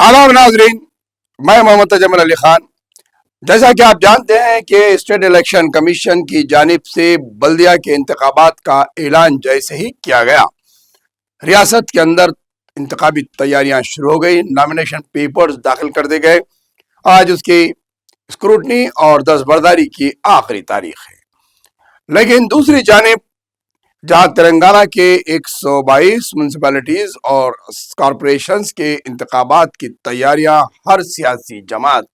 आदाब नाजरीन, मैं मोहम्मद तजम्मुल अली खान। जैसा कि आप जानते हैं कि स्टेट इलेक्शन कमीशन की जानिब से बल्दिया के इंतखाबात का ऐलान जैसे ही किया गया, रियासत के अंदर इंतखाबी तैयारियां शुरू हो गई। नॉमिनेशन पेपर्स दाखिल कर दिए गए। आज उसकी स्क्रूटनी और दस्तबरदारी की आखिरी तारीख है। लेकिन दूसरी जानिब जहां तेलंगाना के 122 म्यूनसिपैलिटीज और कॉरपोरेशंस के इंतखाबात की तैयारियां हर सियासी जमात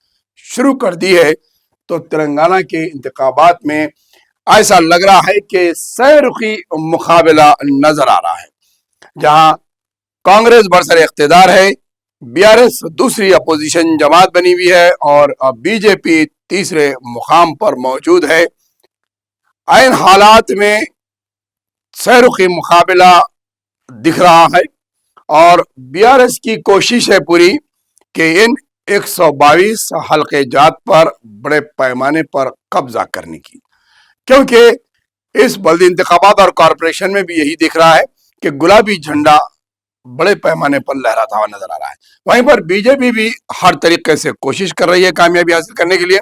शुरू कर दी है, तो तेलंगाना के इंतखाबात में ऐसा लग रहा है कि सैरुखी मुकाबला नजर आ रहा है। जहां कांग्रेस बरसर इख्तिदार है, बीआरएस दूसरी अपोजिशन जमात बनी हुई है और बीजेपी तीसरे मुकाम पर मौजूद है। इन हालात में सैरुखी मुकाबला दिख रहा है और बीआरएस की कोशिश है पूरी कि इन 122 हल्के जात पर बड़े पैमाने पर कब्जा करने की, क्योंकि इस बल्दी इंतखाबात और कॉरपोरेशन में भी यही दिख रहा है कि गुलाबी झंडा बड़े पैमाने पर लहराता हुआ नजर आ रहा है। वहीं पर बीजेपी भी हर तरीके से कोशिश कर रही है कामयाबी हासिल करने के लिए,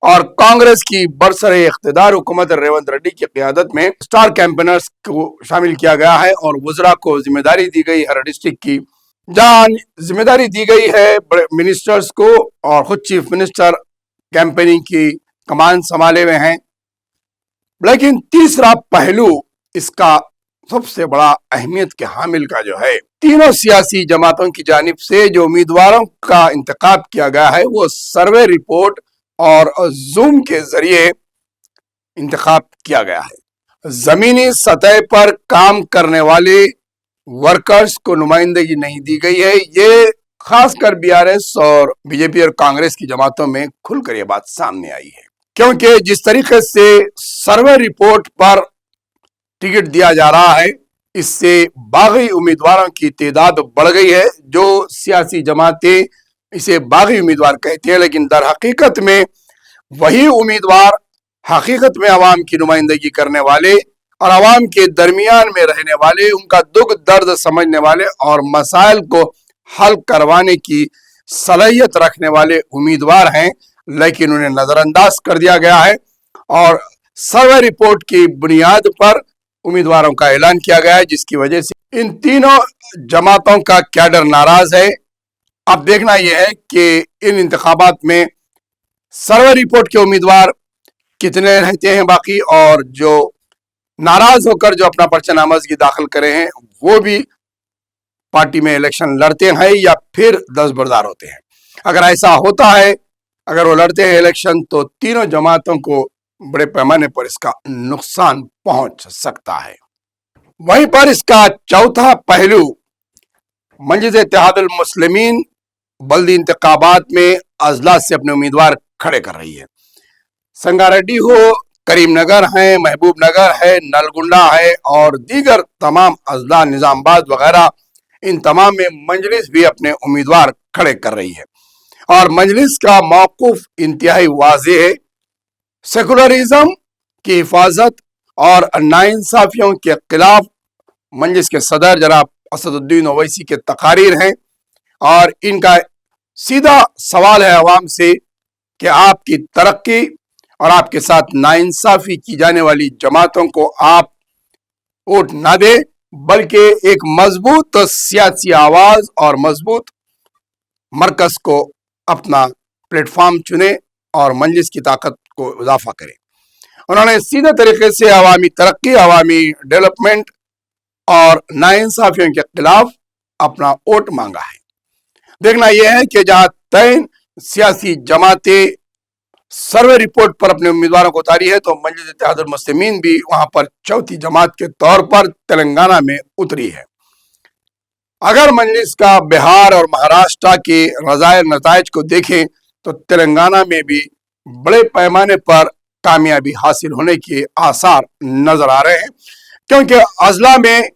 और कांग्रेस की बरसरे इख्तिदार हुकूमत रेवंत रेड्डी की क़यादत में स्टार कैंपेनर्स को शामिल किया गया है और वज़रा को जिम्मेदारी दी गई हर डिस्ट्रिक्ट की, जहां जिम्मेदारी दी गई है बड़े मिनिस्टर्स को, और खुद चीफ मिनिस्टर कैंपेनिंग की कमान संभाले हुए हैं। लेकिन तीसरा पहलू इसका सबसे बड़ा अहमियत के हामिल का जो है, तीनों सियासी जमातों की जानिब से जो उम्मीदवारों का इंतखाब किया गया है वो सर्वे रिपोर्ट और जूम के जरिए इंतखाब किया गया है। जमीनी सतह पर काम करने वाले वर्कर्स को नुमाइंदगी नहीं दी गई है। ये खासकर बीआरएस और बीजेपी और कांग्रेस की जमातों में खुलकर ये बात सामने आई है, क्योंकि जिस तरीके से सर्वे रिपोर्ट पर टिकट दिया जा रहा है, इससे बागी उम्मीदवारों की तादाद बढ़ गई है। जो सियासी जमातें इसे बागी उम्मीदवार कहते हैं, लेकिन दर हकीकत में वही उम्मीदवार हकीकत में अवाम की नुमाइंदगी करने वाले और अवाम के दरमियान में रहने वाले, उनका दुख दर्द समझने वाले और मसाइल को हल करवाने की सलाहियत रखने वाले उम्मीदवार हैं, लेकिन उन्हें नजरअंदाज कर दिया गया है और सर्वे रिपोर्ट की बुनियाद पर उम्मीदवारों का ऐलान किया गया है, जिसकी वजह से इन तीनों जमातों का कैडर नाराज है। अब देखना यह है कि इन इंतखाबात में सर्वे रिपोर्ट के उम्मीदवार कितने रहते हैं बाकी, और जो नाराज होकर जो अपना पर्चा नामजदगी दाखिल करे हैं वो भी पार्टी में इलेक्शन लड़ते हैं या फिर दस्तबरदार होते हैं। अगर ऐसा होता है, अगर वो लड़ते हैं इलेक्शन, तो तीनों जमातों को बड़े पैमाने पर इसका नुकसान पहुंच सकता है। वहीं पर इसका चौथा पहलू, मजलिस इत्तेहादुल मुस्लिमीन बल्दी इंतखाबात में अजला से अपने उम्मीदवार खड़े कर रही है। संगारेड्डी हो, करीमनगर है, महबूब नगर है, नलगुंडा है और दीगर तमाम अजला, निजामाबाद वगैरह, इन तमाम में मजलिस भी अपने उम्मीदवार खड़े कर रही है और मजलिस का मौक़िफ़ इंतहाई वाज़ेह है। सेकुलरिज्म की हिफाजत और नाइंसाफियों के खिलाफ मजलिस के सदर जनाब असदुद्दीन ओवैसी के तकारीर हैं और इनका सीधा सवाल है अवाम से कि आपकी तरक्की और आपके साथ नाइंसाफी की जाने वाली जमातों को आप वोट ना दें, बल्कि एक मजबूत सियासी आवाज और मजबूत मरकज को अपना प्लेटफॉर्म चुने और मजलिस की ताकत को इजाफा करें। उन्होंने सीधे तरीके से अवामी तरक्की, अवामी डेवलपमेंट और नाइंसाफियों के खिलाफ अपना वोट मांगा है। देखना यह है कि जहां 3 सियासी जमातें सर्वे रिपोर्ट पर अपने उम्मीदवारों को उतारी है, तो मजलिस इत्तेहादुल मुस्लिमीन भी वहां पर चौथी जमात के तौर पर तेलंगाना में उतरी है। अगर मजलिस का बिहार और महाराष्ट्र के रज़ाए नताइज को देखें, तो तेलंगाना में भी बड़े पैमाने पर कामयाबी हासिल होने के आसार नजर आ रहे हैं, क्योंकि अजला में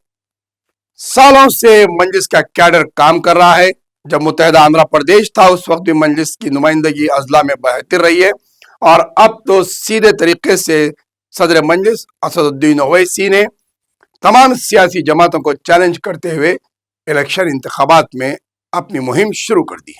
सालों से मजलिस का कैडर काम कर रहा है। जब मुत्तहिदा आंध्र प्रदेश था, उस वक्त भी मजलिस की नुमाइंदगी अजला में बेहतर रही है और अब तो सीधे तरीके से सदर मजलिस असदुद्दीन ओवैसी ने तमाम सियासी जमातों को चैलेंज करते हुए इलेक्शन इंतखाबात में अपनी मुहिम शुरू कर दी है।